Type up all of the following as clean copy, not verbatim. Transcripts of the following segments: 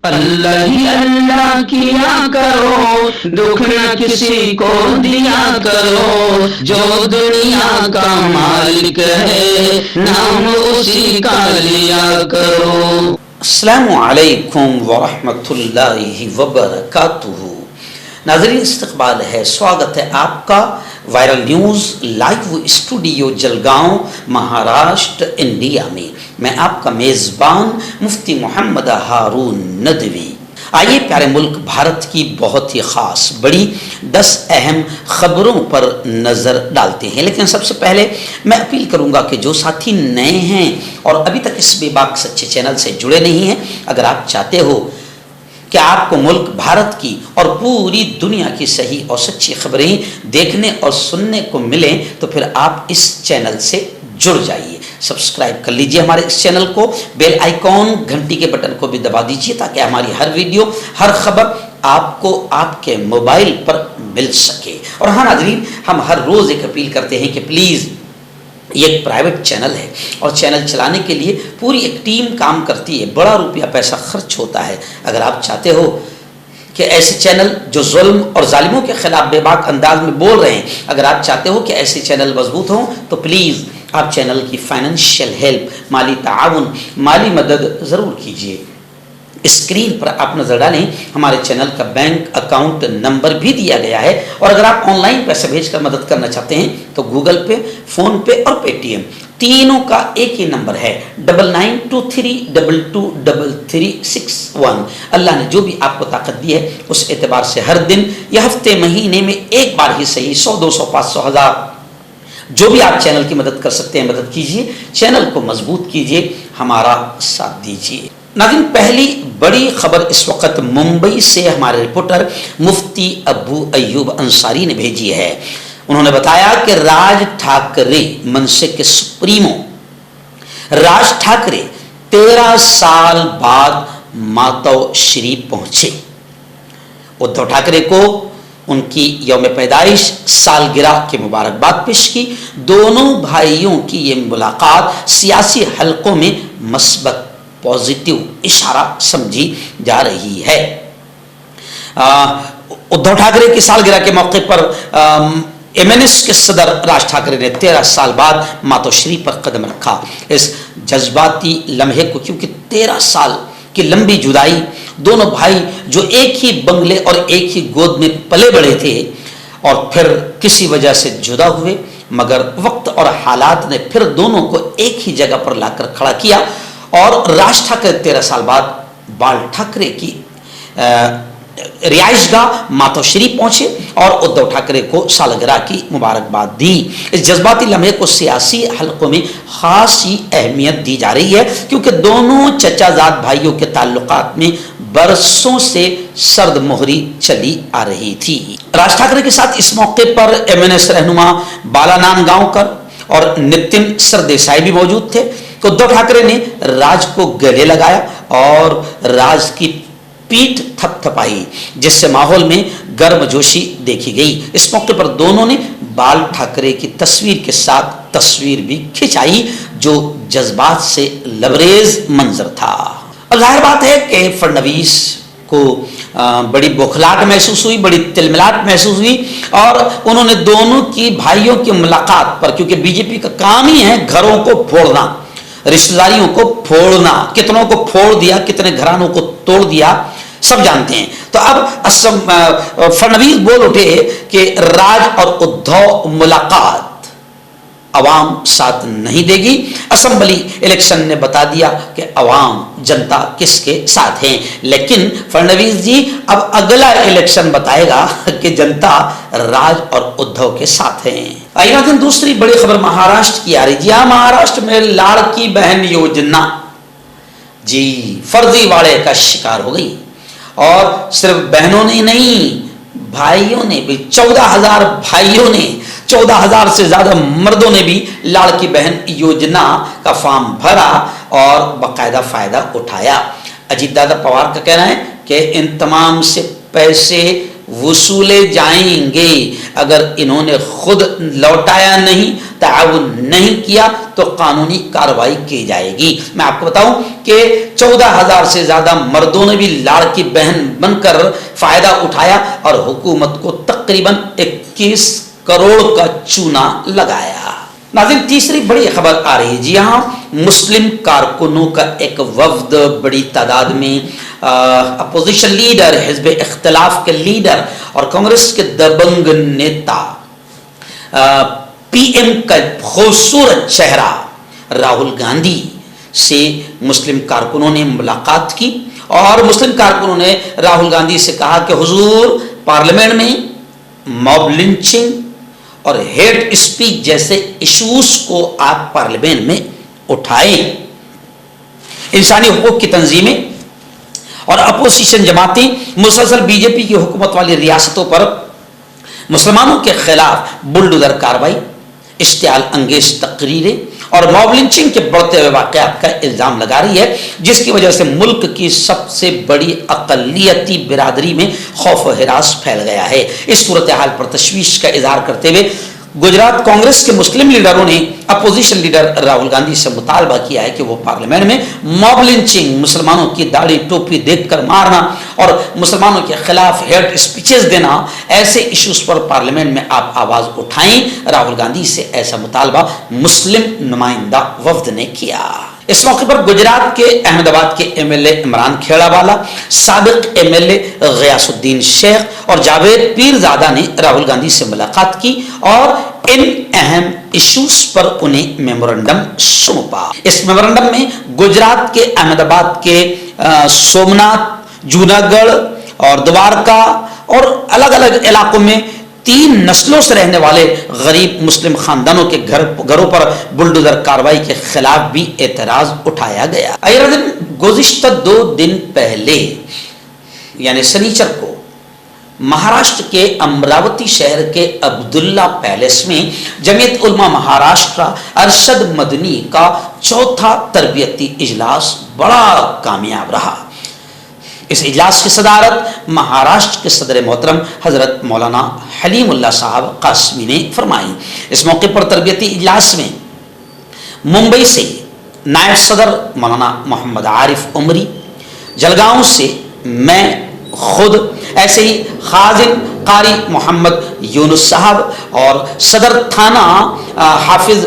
اللہ ہی اللہ کیا کرو، دکھ نہ کسی کو دیا کرو، جو دنیا کا مالک ہے نام اسی کا لیا کرو۔ السلام علیکم ورحمۃ اللہ وبرکاتہ۔ ناظرین، استقبال ہے، سواگت ہے آپ کا viral news live studio Jalgaon, Maharashtra, India میں۔ میں آپ کا میزبان مفتی محمد ہارون ندوی۔ آئیے پیارے ملک بھارت کی بہت ہی خاص بڑی 10 اہم خبروں پر نظر ڈالتے ہیں، لیکن سب سے پہلے میں اپیل کروں گا کہ جو ساتھی نئے ہیں اور ابھی تک اس بے باک سچے چینل سے جڑے نہیں ہیں، اگر آپ چاہتے ہو کہ آپ کو ملک بھارت کی اور پوری دنیا کی صحیح اور سچی خبریں دیکھنے اور سننے کو ملیں تو پھر آپ اس چینل سے جڑ جائیے، سبسکرائب کر لیجئے ہمارے اس چینل کو، بیل آئیکن گھنٹی کے بٹن کو بھی دبا دیجئے تاکہ ہماری ہر ویڈیو، ہر خبر آپ کو آپ کے موبائل پر مل سکے۔ اور ہاں ناظرین، ہم ہر روز ایک اپیل کرتے ہیں کہ پلیز، یہ ایک پرائیویٹ چینل ہے اور چینل چلانے کے لیے پوری ایک ٹیم کام کرتی ہے، بڑا روپیہ پیسہ خرچ ہوتا ہے۔ اگر آپ چاہتے ہو کہ ایسے چینل جو ظلم اور ظالموں کے خلاف بے باک انداز میں بول رہے ہیں، اگر آپ چاہتے ہو کہ ایسے چینل مضبوط ہوں تو پلیز آپ چینل کی فائنینشیل ہیلپ، مالی تعاون، مالی مدد ضرور کیجیے۔ اسکرین پر آپ نظر ڈالیں، ہمارے چینل کا بینک اکاؤنٹ نمبر بھی دیا گیا ہے، اور اگر آپ آن لائن پیسے بھیج کر مدد کرنا چاہتے ہیں تو گوگل پے، فون پے اور پے ٹی ایم تینوں کا ایک ہی نمبر ہے 9923223361۔ اللہ نے جو بھی آپ کو طاقت دی ہے اس اعتبار سے ہر دن یا ہفتے، مہینے میں ایک بار ہی صحیح 100، 200، 500، 1000 جو بھی آپ چینل کی مدد کر سکتے ہیں مدد کیجیے، چینل کو مضبوط کیجیے، ہمارا ساتھ دیجیے۔ ناظرین، پہلی بڑی خبر اس وقت ممبئی سے ہمارے رپورٹر مفتی ابو ایوب انصاری نے بھیجی ہے۔ انہوں نے بتایا کہ راج ٹھاکرے منشے کے سپریمو راج ٹھاکرے 13 سال بعد ماتو شریف پہنچے۔ ادھو ٹھاکرے کو ان کی یوم پیدائش سالگرہ کی مبارکباد پیش کی۔ دونوں بھائیوں کی یہ ملاقات سیاسی حلقوں میں مثبت پازیٹیو اشارہ سمجھی جا رہی ہے۔ ادھو ٹھاکرے کی سالگرہ کے موقع پر MNS کے صدر راج ٹھاکرے نے 13 سال بعد ماتوشری پر قدم رکھا۔ اس جذباتی لمحے کو، کیونکہ 13 سال کی لمبی جدائی، دونوں بھائی جو ایک ہی بنگلے اور ایک ہی گود میں پلے بڑے تھے اور پھر کسی وجہ سے جدا ہوئے، مگر وقت اور حالات نے پھر دونوں کو ایک ہی جگہ پر لا کر کھڑا کیا، اور راج ٹھاکرے 13 سال بعد بال ٹھاکرے کی رہائش گاہ ماتوشری پہنچے اور ادھو ٹھاکرے کو سالگرہ کی مبارکباد دی۔ اس جذباتی لمحے کو سیاسی حلقوں میں خاصی اہمیت دی جا رہی ہے، کیونکہ دونوں چچا زاد بھائیوں کے تعلقات میں برسوں سے سرد مہری چلی آ رہی تھی۔ راج ٹھاکرے کے ساتھ اس موقع پر MNS رہنما بالا نام گاؤں اور نتن سردیسائی بھی موجود تھے۔ ادھو ٹھاکرے نے راج کو گلے لگایا اور راج کی پیٹھ تھپ تھپائی، جس سے ماحول میں گرم جوشی دیکھی گئی۔ اس موقع پر دونوں نے بال ٹھاکرے کی تصویر کے ساتھ تصویر بھی کھنچائی، جو جذبات سے لبریز منظر تھا۔ اور ظاہر بات ہے کہ فڈنویس کو بڑی بوکھلاہٹ محسوس ہوئی، بڑی تلملاہٹ محسوس ہوئی، اور انہوں نے دونوں کی بھائیوں کی ملاقات پر، کیونکہ BJP کا کام ہی ہے گھروں کو پھوڑنا، رشتہ داریوں کو پھوڑنا، کتنوں کو پھوڑ دیا، کتنے گھرانوں کو توڑ دیا، سب جانتے ہیں۔ تو اب فڈنویس بول اٹھے کہ راج اور ادھو ملاقات عوام ساتھ نہیں دے گی۔ اسمبلی الیکشن نے بتا دیا کہ عوام، جنتا کس کے ساتھ ہیں، لیکن فڈنویس جی اب اگلا الیکشن بتائے گا کہ جنتا راج اور ادھو کے ساتھ ہیں۔ دوسری بڑی خبر مہاراشٹر کی آ رہی ہے۔ جی ہاں، مہاراشٹر میں لاڑکی بہن یوجنا جی فرضی واڑے کا شکار ہو گئی، اور صرف بہنوں نے نہیں، بھائیوں نے بھی، 14,000 بھائیوں نے، 14,000 سے زیادہ مردوں نے بھی لاڑکی بہن یوجنا کا فارم بھرا اور باقاعدہ فائدہ اٹھایا۔ اجیت دادا پوار کا کہنا ہے کہ ان تمام سے پیسے वसूले जाएंगे। अगर इन्होंने खुद लौटाया नहीं, ताउन नहीं किया तो कानूनी कार्रवाई की जाएगी। मैं आपको बताऊं कि 14,000 से ज्यादा मर्दों ने भी लाड़की बहन बनकर फायदा उठाया और हुकूमत को तकरीबन 21 करोड़ का चूना लगाया। नाज़रीन, तीसरी बड़ी खबर आ रही है। जी हाँ, मुस्लिम कारकुनों का एक वफ्द बड़ी तादाद में अपोजिशन लीडर, हिज़्ब इख्तिलाफ के लीडर और कांग्रेस के दबंग नेता पीएम का खूबसूरत चेहरा राहुल गांधी से मुस्लिम कारकुनों ने मुलाकात की और मुस्लिम कारकुनों ने राहुल गांधी से कहा कि हुजूर, पार्लियामेंट में मॉब लिंचिंग और हेट स्पीच जैसे इश्यूज को आप पार्लियामेंट में उठाएं। इंसानी हुकूक की तंजीमें और अपोजिशन जमातें मुसलसल बीजेपी की हुकूमत वाली रियासतों पर मुसलमानों के खिलाफ बुलडोजर कार्रवाई, इश्तियाल अंगेज तकरीरें और मॉब लिंचिंग के बढ़ते हुए वाक़यात का इल्ज़ाम लगा रही है, जिसकी वजह से मुल्क की सबसे बड़ी अक़लियती बिरादरी में खौफ व हिरास फैल गया है। इस सूरत हाल पर तशवीश का इजहार करते हुए गुजरात कांग्रेस के मुस्लिम लीडरों ने अपोजिशन लीडर राहुल गांधी से मुतालबा किया है कि वो पार्लियामेंट में मॉब लिंचिंग, मुसलमानों की दाढ़ी टोपी देखकर मारना और मुसलमानों के खिलाफ हेट स्पीचेस देना, ऐसे इश्यूज पर पार्लियामेंट में आप आवाज उठाएं। राहुल गांधी से ऐसा मुतालबा मुस्लिम नुमाइंदा वफ्द ने किया। इस मौके पर गुजरात के अहमदाबाद के एमएलए इमरान खेड़ावाला, साबिक एमएलए गयासुद्दीन शेख और जावेद पीरजादा ने राहुल गांधी से मुलाकात की और इन अहम इश्यूज पर उन्हें मेमोरेंडम सौंपा। इस मेमोरेंडम में गुजरात के अहमदाबाद के सोमनाथ, जूनागढ़ और द्वारका और अलग अलग इलाकों में 3 नस्लों से रहने वाले गरीब मुस्लिम खानदानों के घरों पर बुलडोजर कार्रवाई के खिलाफ भी एतराज उठाया गया। गुज़िश्ता 2 दिन पहले यानी शनिचर को महाराष्ट्र के अमरावती शहर के अब्दुल्ला पैलेस में जमीयत उलमा महाराष्ट्र अरशद मदनी का 4था तरबियती इजलास बड़ा कामयाब रहा। इस इजलास की सदारत महाराष्ट्र के सदर मोहतरम हजरत मौलाना हलीमुल्लाह साहब कासमी ने फरमाई। इस मौके पर तरबियती इजलास में मुंबई से नायब सदर मौलाना मोहम्मद आरिफ उमरी, जलगांव से मैं खुद, ऐसे ही खाजिन कारी मोहम्मद यूनुस साहब और सदर थाना हाफिज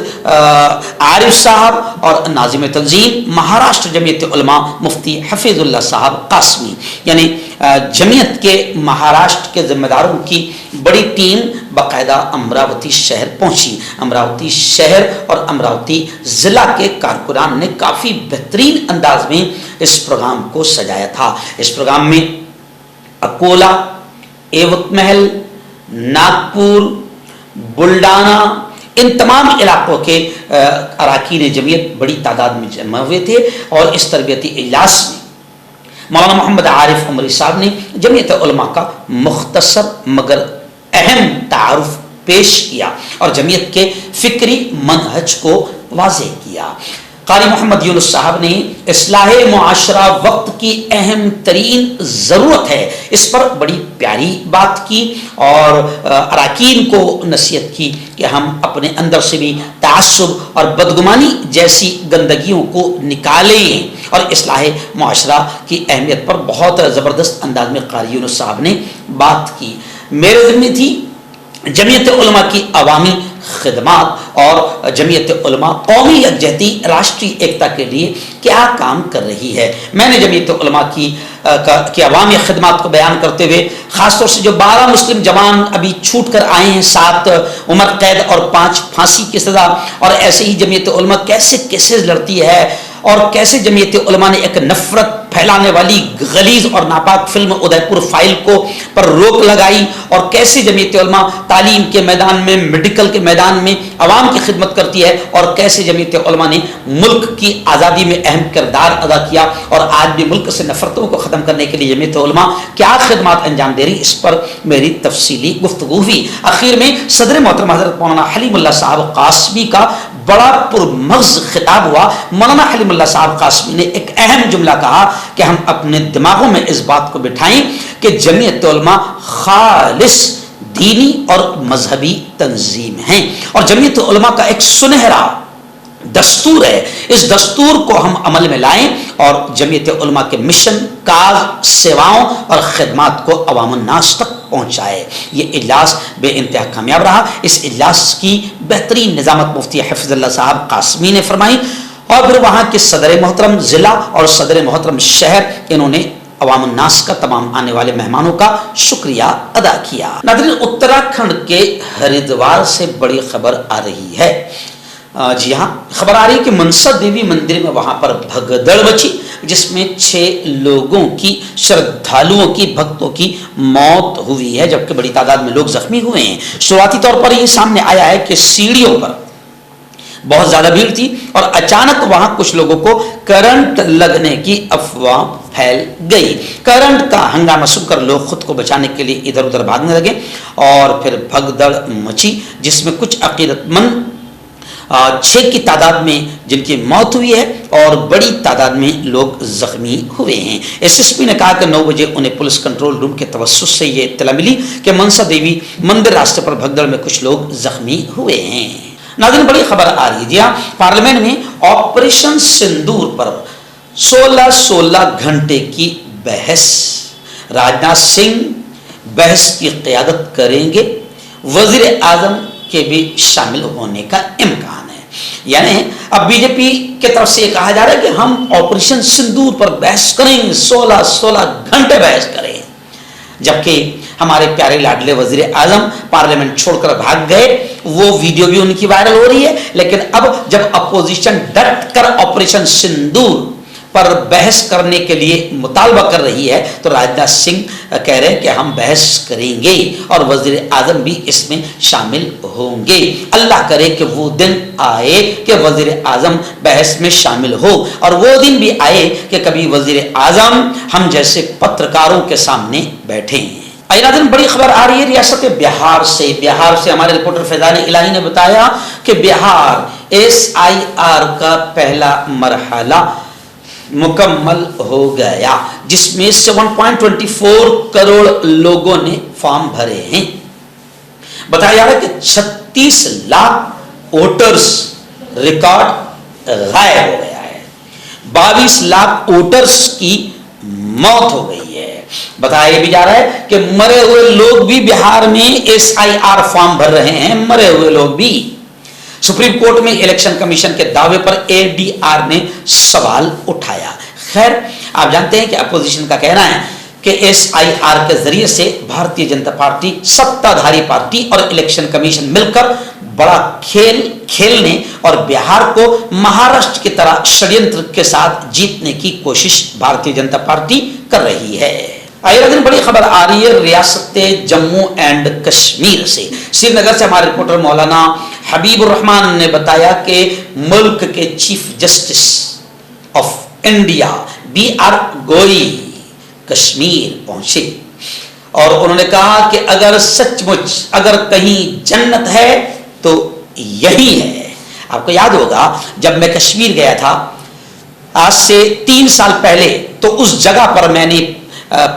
आरिफ साहब और नाजिम तंजीम महाराष्ट्र जमीयत उलमा मुफ्ती हफीजुल्लाह साहब कासमी, यानी जमीयत के महाराष्ट्र के जिम्मेदारों की बड़ी टीम बाकायदा अमरावती शहर पहुंची। अमरावती शहर और अमरावती ज़िला के कारकुनान ने काफ़ी बेहतरीन अंदाज में इस प्रोग्राम को सजाया था। इस प्रोग्राम में अकोला, एवत महल, नागपुर, बुल्डाना, इन तमाम इलाकों के अरकान जमीयत बड़ी तादाद में जमा हुए थे और इस तरबियती इजलास में मौलाना मोहम्मद आरिफ उमरी साहब ने जमीयत उलमा का मुख्तसर मगर अहम तारुफ पेश किया और जमीयत के फिक्री मनहज को वाज़ेह किया। कारी मोहम्मद यूनुस साहब ने इस्लाहे मुआशरा वक्त की अहम तरीन ज़रूरत है, इस पर बड़ी प्यारी बात की और अरकान को नसीहत की कि हम अपने अंदर से भी तासुब और बदगुमानी जैसी गंदगियों को निकालें और इस्लाहे मुआशरा की अहमियत पर बहुत ज़बरदस्त अंदाज में कारी यूनुस साहब ने बात की। मेरे ज़िम्मे थी जमीयत उलमा की अवामी खिदमात और जमीयत उलमा कौमी यकजहती, राष्ट्रीय एकता के लिए क्या काम कर रही है। मैंने जमीयत उलमा की अवामी खिदमात को बयान करते हुए ख़ासतौर से जो 12 मुस्लिम जवान अभी छूट कर आए हैं, 7 उम्र कैद और 5 फांसी की सज़ा, और ऐसे ही जमीयत उलमा कैसे केसेस लड़ती है और कैसे जमीयत उलमा ने एक नफरत फैलाने वाली गलीज और नापाक फिल्म उदयपुर फाइल को पर रोक लगाई और कैसे जमीयत उलमा तालीम के मैदान में, मेडिकल के मैदान में अवाम की खिदमत करती है और कैसे जमीयत उलमा ने मुल्क की आज़ादी में अहम किरदार अदा किया और आज भी मुल्क से नफरतों को ख़त्म करने के लिए जमीयत उलमा क्या खिदमत अंजाम दे रही, इस पर मेरी तफसीली गुफ्तगू हुई। आखिर में सदर मोहतरम हज़रत मौलाना हलीमुल्लाह साहब कासमी का बड़ा पुरमग़्ज़ खिताब हुआ। मौलाना हलीमुल्लाह साहब कासमी ने एक अहम जुमला कहा कि हम अपने दिमागों में इस बात को बिठाएं کہ جمعیت علماء خالص دینی اور مذہبی تنظیم ہیں اور جمعیت علماء کا ایک سنہرا دستور ہے، اس دستور کو ہم عمل میں لائیں اور جمعیت علماء کے مشن، کاز، سیواؤں اور خدمات کو عوام الناس تک پہنچائے۔ یہ اجلاس بے انتہا کامیاب رہا۔ اس اجلاس کی بہترین نظامت مفتی حفظ اللہ صاحب قاسمی نے فرمائی اور پھر وہاں کے صدر محترم ضلع اور صدر محترم شہر، انہوں نے عوام الناس کا، تمام آنے والے مہمانوں کا شکریہ ادا کیا۔ ناظرین، اتراکھنڈ کے ہریدوار سے بڑی خبر آ رہی ہے۔ جی ہاں، خبر آ رہی ہے کہ منسا دیوی مندر میں وہاں پر بھگدڑ مچی جس میں 6 لوگوں کی، شردھالوؤں کی، بھکتوں کی موت ہوئی ہے جبکہ بڑی تعداد میں لوگ زخمی ہوئے ہیں۔ شروعاتی طور پر یہ سامنے آیا ہے کہ سیڑھیوں پر بہت زیادہ بھیڑ تھی اور اچانک وہاں کچھ لوگوں کو کرنٹ لگنے کی افواہ پھیل گئی۔ کرنٹ کا ہنگامہ سن کر لوگ خود کو بچانے کے لیے ادھر ادھر بھاگنے لگے اور پھر بھگدڑ مچی جس میں کچھ عقیدت مند 6 کی تعداد میں جن کی موت ہوئی ہے اور بڑی تعداد میں لوگ زخمی ہوئے ہیں۔ ایس ایس پی نے کہا کہ 9 بجے انہیں پولیس کنٹرول روم کے توسط سے یہ اطلاع ملی کہ منسا دیوی مندر راستے پر بھگدڑ میں کچھ لوگ زخمی ہوئے ہیں۔ ناظرین، بڑی خبر آ رہی ہے، جی ہاں، پارلیمنٹ میں آپریشن سندور پر 16 گھنٹے کی بحث۔ راجناتھ سنگھ بحث کی قیادت کریں گے، وزیر اعظم کے بھی شامل ہونے کا امکان ہے۔ یعنی اب بی جے پی کی طرف سے یہ کہا جا رہا ہے کہ ہم آپریشن سندور پر بحث کریں گے، 16 گھنٹے بحث کریں، جبکہ ہمارے پیارے لاڈلے وزیر اعظم پارلیمنٹ چھوڑ کر بھاگ گئے۔ وہ ویڈیو بھی ان کی وائرل ہو رہی ہے، لیکن اب جب اپوزیشن ڈٹ کر آپریشن سندور پر بحث کرنے کے لیے مطالبہ کر رہی ہے تو راجناتھ سنگھ کہہ رہے ہیں کہ ہم بحث کریں گے اور وزیر اعظم بھی اس میں شامل ہوں گے۔ اللہ کرے کہ وہ دن آئے کہ وزیر اعظم بحث میں شامل ہو اور وہ دن بھی آئے کہ کبھی وزیر اعظم ہم جیسے پترکاروں کے سامنے بیٹھیں۔ ناظرین، بڑی خبر آ رہی ہے ریاست بہار سے۔ بہار سے ہمارے رپورٹر فیضان الہی نے بتایا کہ بہار SIR کا پہلا مرحلہ مکمل ہو گیا جس میں 7.24 کروڑ لوگوں نے فارم بھرے ہیں۔ بتایا جا رہا ہے کہ 36 لاکھ ووٹرز ریکارڈ غائب ہو گیا ہے، 22 لاکھ ووٹرز کی موت ہو گئی ہے۔ بتایا بھی جا رہا ہے کہ مرے ہوئے لوگ بھی بہار میں SIR فارم بھر رہے ہیں، مرے ہوئے لوگ بھی۔ سپریم کورٹ میں الیکشن کمیشن کے دعوے پر ADR نے سوال اٹھایا۔ خیر، آپ جانتے ہیں کہ اپوزیشن کا کہنا ہے کہ SIR کے ذریعے سے بھارتیہ جنتا پارٹی، ستہ دھاری پارٹی اور الیکشن کمیشن مل کر بڑا کھیل کھیلنے اور بہار کو مہاراشٹر کی طرح شڑینتر کے ساتھ جیتنے کی کوشش بھارتیہ جنتا پارٹی کر رہی ہے۔ آئیے بڑی خبر آ رہی ہے ریاست جموں اینڈ کشمیر سے۔ سری نگر سے ہمارے رپورٹر مولانا حبیب الرحمان نے بتایا کہ ملک کے chief justice of India BR گوئی کشمیر پہنچے اور انہوں نے کہا کہ اگر سچ مچ اگر کہیں جنت ہے تو یہی ہے۔ آپ کو یاد ہوگا جب میں کشمیر گیا تھا آج سے 3 سال پہلے تو اس جگہ پر میں نے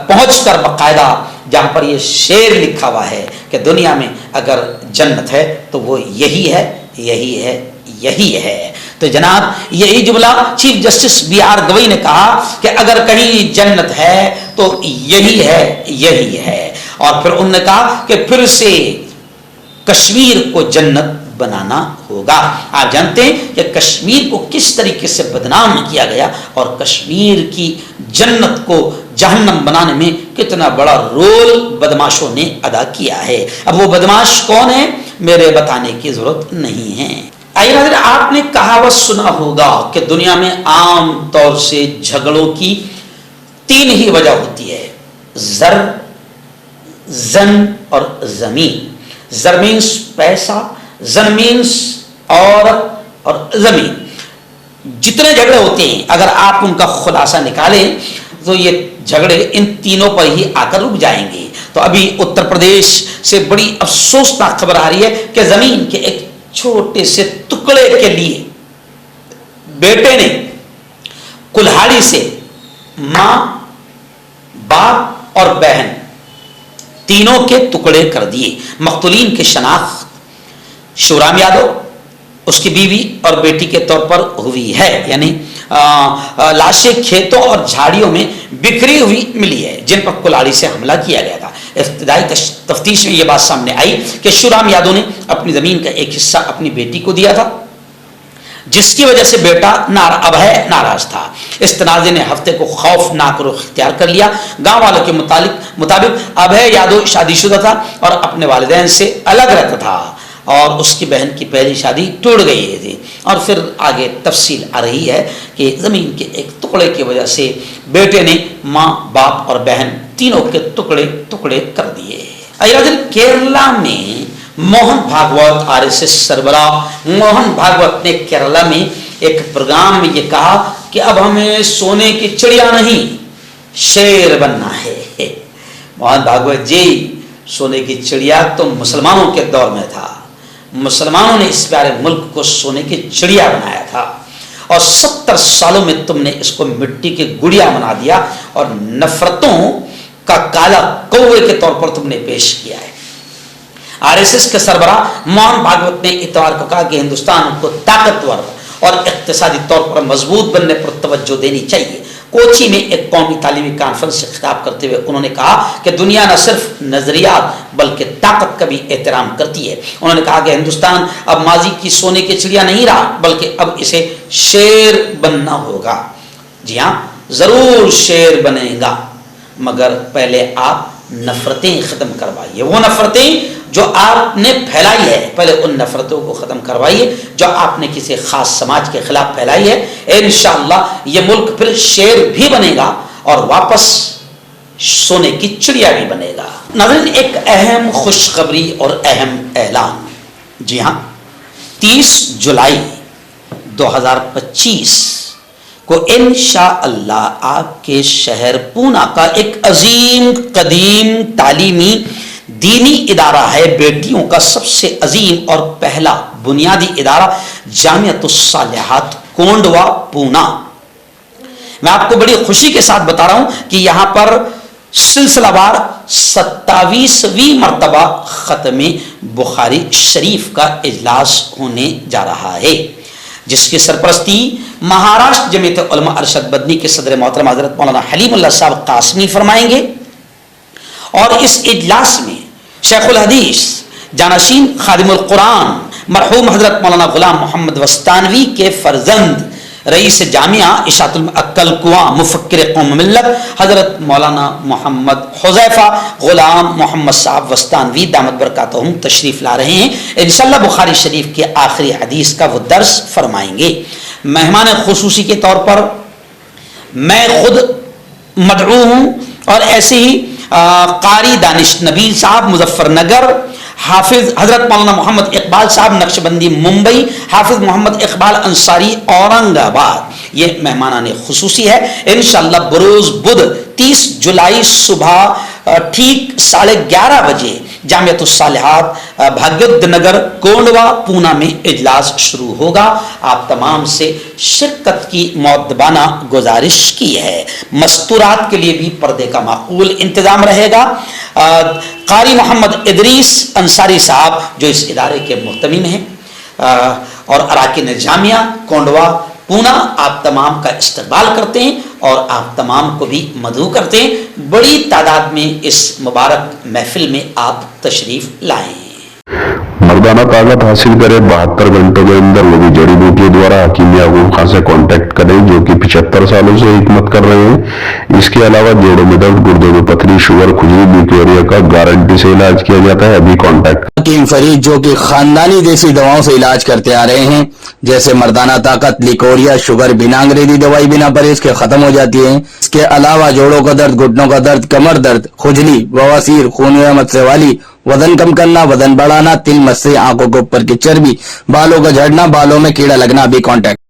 پہنچ کر باقاعدہ جہاں پر یہ شعر لکھا ہوا ہے کہ دنیا میں اگر جنت ہے تو وہ یہی ہے، یہی ہے، یہی ہے۔ تو جناب یہی جملہ چیف جسٹس BR گوئی نے کہا کہ اگر کہیں جنت ہے تو یہی ہے، یہی ہے۔ اور پھر انہوں نے کہا کہ پھر سے کشمیر کو جنت بنانا ہوگا۔ آپ جانتے ہیں کہ کشمیر کو کس طریقے سے بدنام کیا گیا اور کشمیر کی جنت کو جہنم بنانے میں کتنا بڑا رول بدماشوں نے ادا کیا ہے۔ اب وہ بدماش کون ہے میرے بتانے کی ضرورت نہیں ہے۔ آئیے ناظرین، آپ نے کہاوت سنا ہوگا کہ دنیا میں عام طور سے جھگڑوں کی 3 ہی وجہ ہوتی ہے، زر، زن اور زمین۔ زر مینس پیسہ، زن مینس عورت اور زمین۔ جتنے جھگڑے ہوتے ہیں اگر آپ ان کا خلاصہ نکالیں تو یہ جھگڑے ان تینوں پر ہی آ کر رک جائیں گے۔ تو ابھی اتر پردیش سے بڑی افسوسناک خبر آ رہی ہے کہ زمین کے ایک چھوٹے سے ٹکڑے کے لیے بیٹے نے کلہاڑی سے ماں، باپ اور بہن तीनों के टुकड़े कर दिए। मकतूलीन की शनाख्त शिवराम यादव, उसकी बीवी और बेटी के तौर पर हुई है, यानी लाशें खेतों और झाड़ियों में बिखरी हुई मिली है जिन पर कुल्हाड़ी से हमला किया गया था। इब्तिदाई तफ्तीश में यह बात सामने आई कि शिवराम यादव ने अपनी जमीन का एक हिस्सा अपनी बेटी को दिया था, जिसकी वजह से बेटा अभय नाराज था। इस तनाजे ने हफ्ते को खौफनाक रुख इख्तियार कर लिया। गांव वालों के मुताबिक अभय यादव शादीशुदा था और अपने वालिदैन से अलग रहता था और उसकी बहन की पहली शादी टूट गई थी। और फिर आगे तफसील आ रही है कि ज़मीन के एक टुकड़े की वजह से बेटे ने माँ, बाप और बहन तीनों के टुकड़े टुकड़े कर दिए। केरला में मोहन भागवत RSS सरबराह मोहन भागवत ने केरला में एक प्रोग्राम में ये कहा कि अब हमें सोने की चिड़िया नहीं शेर बनना है। मोहन भागवत जी, सोने की चिड़िया तो मुसलमानों के दौर में था। मुसलमानों ने इस प्यारे मुल्क को सोने की चिड़िया बनाया था और 70 सालों में तुमने इसको मिट्टी की गुड़िया बना दिया और नफरतों का काला कौवे के तौर पर तुमने पेश किया है। RSS के सरबराह मोहन भागवत ने इतवार को कहा कि हिंदुस्तान को ताकतवर और इक्तिसादी तौर पर मजबूत बनने पर तवज्जो देनी चाहिए। कोची में एक कौमी तालीमी कॉन्फ्रेंस से खिताब करते हुए उन्होंने कहा कि दुनिया न सिर्फ नजरियात बल्कि ताकत का भी एहतराम करती है। उन्होंने कहा कि हिंदुस्तान अब माजी की सोने की चिड़िया नहीं रहा, बल्कि अब इसे शेर बनना होगा। जी हाँ, जरूर शेर बनेगा, मगर पहले आप नफरतें खत्म करवाइए। वो नफरतें जो आपने फैलाई है, पहले उन नफरतों को खत्म करवाइए जो आपने किसी खास समाज के खिलाफ फैलाई है। इंशाअल्लाह ये मुल्क फिर शेर भी बनेगा और वापस सोने की चिड़िया भी बनेगा। नाज़रीन, एक अहम खुशखबरी और अहम ऐलान। जी हाँ, 30 जुलाई 2025 को इंशाअल्लाह आपके शहर पूना का एक अजीम कदीम तालीमी दीनी इदारा है, बेटियों का सबसे अजीम और पहला बुनियादी इदारा जामियतुस सालिहात कोंडवा पूना। मैं आपको बड़ी खुशी के साथ बता रहा हूं कि यहां पर सिलसिलावार 27वीं मर्तबा खत्म बुखारी शरीफ का इजलास होने जा रहा है, जिसकी सरपरस्ती महाराष्ट्र जमीयत उलमा अरशद बदनी के सदर मोहतरम हजरत मौलाना हलीमुल्लाह साहब कासमी फरमाएंगे। और इस इजलास में शेखुल हदीस जानशीन खादिमुल कुरान मरहूम हजरत मौलाना गुलाम मोहम्मद वस्तानवी के फर्जंद रईस जामिया इशातुल अक्कल कुआं मुफक्किर कौम मिल्लत हजरत मौलाना मोहम्मद हुज़ैफा गुलाम मोहम्मद साहब वस्तानवी दामत बरकातहुम तशरीफ ला रहे हैं। इंशाअल्लाह बुखारी शरीफ के आखिरी हदीस का वो दर्स फरमाएंगे। मेहमान खुसूसी के तौर पर मैं खुद मदऊ हूँ और ऐसे ही कारी दानिश नबील साहब मुजफ्फरनगर, हाफिज हजरत मौलाना मोहम्मद इकबाल साहब नक्शबंदी मुंबई, हाफिज मोहम्मद इकबाल अंसारी औरंगाबाद, ये मेहमानाने खुसूसी है। इंशाअल्लाह बरोज बुध 30 जुलाई सुबह ठीक 11:30 बजे जामियतुस सालिहात भाग्योदयनगर कोंडवा पूना में इजलास शुरू होगा। आप तमाम से शिरकत की मुअद्दबाना गुजारिश की है। मस्तूरात के लिए भी पर्दे का माकूल इंतजाम रहेगा। कारी मोहम्मद इदरीस अंसारी साहब जो इस इदारे के मुहतमिम हैं और अराकीन जामिया कोंडवा पूना, आप तमाम का इस्तकबाल करते हैं और आप तमाम को भी मदऊ करते हैं। बड़ी तादाद में इस मुबारक महफिल में आप तशरीफ लाएं। मर्दाना ताकत हासिल करे 72 घंटों के अंदर, वो भी जड़ी बूटियों द्वारा हकीम याकूब खान से कांटेक्ट करें जो कि 75 सालों से हिकमत कर रहे हैं। इसके अलावा जोड़ों में दर्द, गुर्दों में पथरी, शुगर, खुजली, बैक्टीरिया का गारंटी से इलाज किया जाता है। अभी कांटेक्ट हकीम फरीद जो कि खानदानी देसी दवाओं से इलाज करते आ रहे हैं, जैसे मर्दाना ताकत, लिकोरिया, शुगर, बिना अंग्रेजी दवाई बिना परहेज के खत्म हो जाती है। इसके अलावा जोड़ों का दर्द, घुटनों का दर्द, कमर दर्द, खुजली, बवासीर, खून या मस्से वाली, वजन कम करना, वजन बढ़ाना, तिल मस्से, आंखों के ऊपर की चर्बी, बालों का झड़ना, बालों में कीड़ा लगना, भी कांटेक्ट।